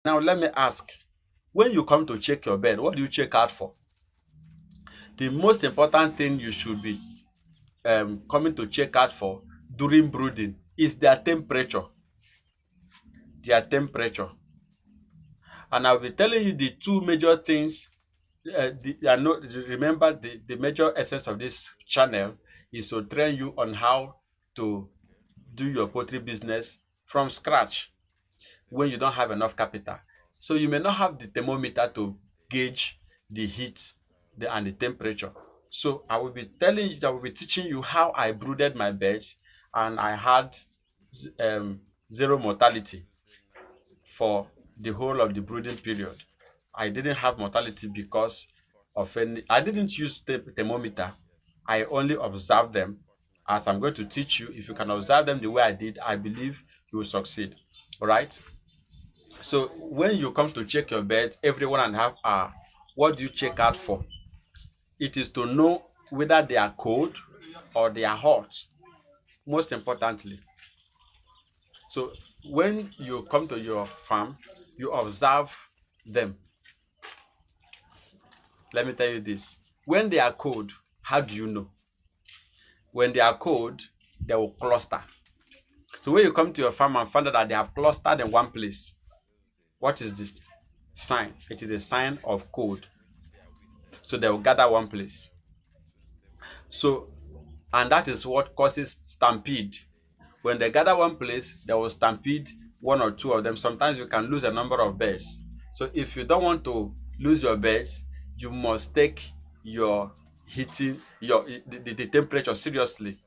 Now let me ask, when you come to check your bed, what do you check out for? The most important thing you should be coming to check out for during brooding is their temperature. Their temperature. And I'll be telling you the two major things. Remember, the major essence of this channel is to train you on how to do your poultry business from scratch when you don't have enough capital. So you may not have the thermometer to gauge the heat and the temperature. So I will be teaching you how I brooded my birds, and I had um, zero mortality for the whole of the brooding period. I didn't have mortality because of any. I didn't use thermometer. I only observed them. As I'm going to teach you, if you can observe them the way I did, I believe you will succeed. All right. So when you come to check your birds every 1.5 hour, what do you check out for? It is to know whether they are cold or they are hot. Most importantly. So when you come to your farm, you observe them. Let me tell you this. When they are cold, how do you know? When they are cold, they will cluster. So when you come to your farm and find out that they have clustered in one place, what is this sign? It is a sign of cold. So they will gather one place. So, and that is what causes stampede. When they gather one place, they will stampede one or two of them. Sometimes you can lose a number of birds. So if you don't want to lose your birds, you must take your heating, the temperature seriously.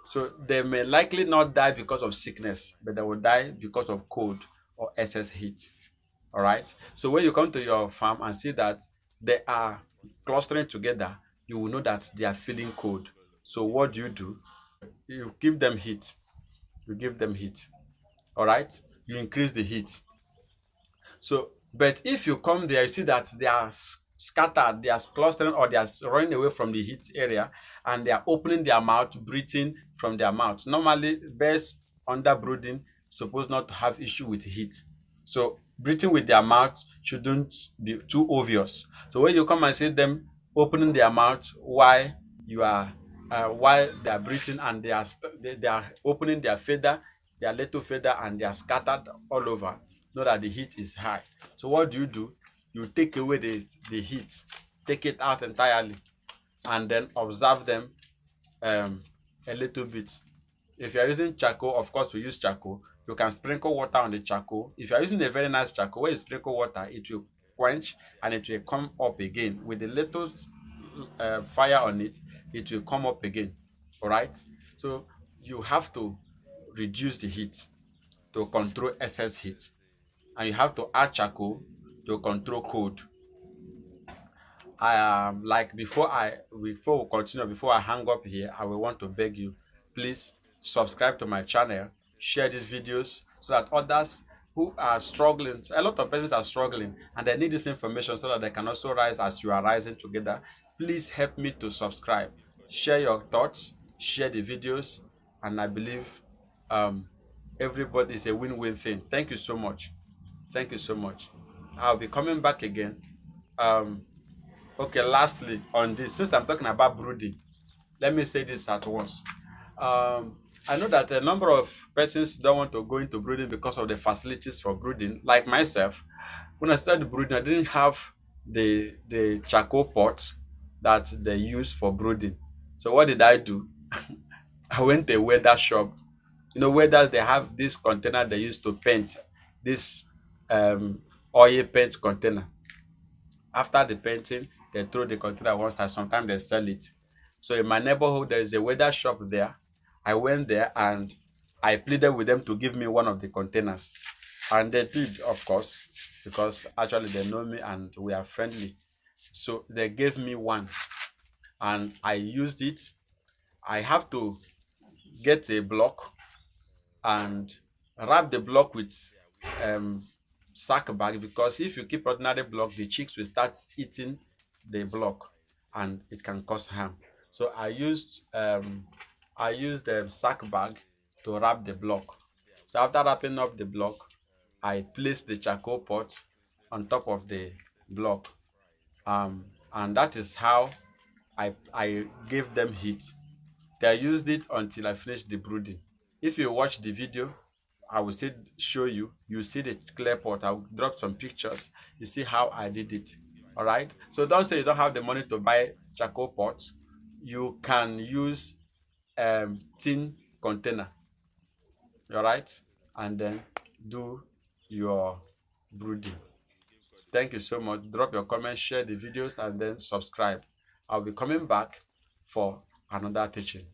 So they may likely not die because of sickness, but they will die because of cold or excess heat. All right. So when you come to your farm and see that they are clustering together, you will know that they are feeling cold. So what do? You give them heat. You give them heat. All right. You increase the heat. So, but if you come there, you see that they are scattered, they are clustering, or they are running away from the heat area, and they are opening their mouth, breathing from their mouth. Normally, birds under brooding supposed not to have issue with heat. So breathing with their mouth shouldn't be too obvious. So when you come and see them opening their mouth while they are breathing, and they are opening their little feather, and they are scattered all over, know that the heat is high. So what do? You take away the heat, take it out entirely, and then observe them a little bit. If you are using charcoal, of course we use charcoal. You can sprinkle water on the charcoal. If you are using a very nice charcoal, when you sprinkle water, it will quench and it will come up again. With a little fire on it, it will come up again. All right. So you have to reduce the heat to control excess heat, and you have to add charcoal to control cold. Like before we continue, before I hang up here, I will want to beg you, please subscribe to my channel, share these videos so that others who are struggling, a lot of persons are struggling and they need this information so that they can also rise as you are rising together. Please help me to subscribe, share your thoughts, share the videos, and I believe um everybody is a win-win thing. Thank you so much. Thank you so much. I'll be coming back again. um Okay, lastly, on this, since I'm talking about brooding, let me say this at once. I know that a number of persons don't want to go into brooding because of the facilities for brooding. Like myself, when I started brooding, I didn't have the charcoal pot that they use for brooding. So what did I do? I went to a weather shop. You know, whether they have this container they use to paint, this oil paint container. After the painting, they throw the container one side. Sometimes they sell it. So in my neighborhood, there is a weather shop there. I went there and I pleaded with them to give me one of the containers. And they did, of course, because actually they know me and we are friendly. So they gave me one and I used it. I have to get a block and wrap the block with um, sack bag, because if you keep ordinary block, the chicks will start eating the block and it can cause harm. So I used the sack bag to wrap the block. So after wrapping up the block, I place the charcoal pot on top of the block, and that is how I gave them heat. I used it until I finished the brooding. If you watch the video, I will still show you. You see the clear pot. I'll drop some pictures. You see how I did it. All right. So don't say you don't have the money to buy charcoal pots. You can use tin container. All right, and then do your brooding. Thank you so much. Drop your comments, share the videos, and then subscribe. I'll be coming back for another teaching.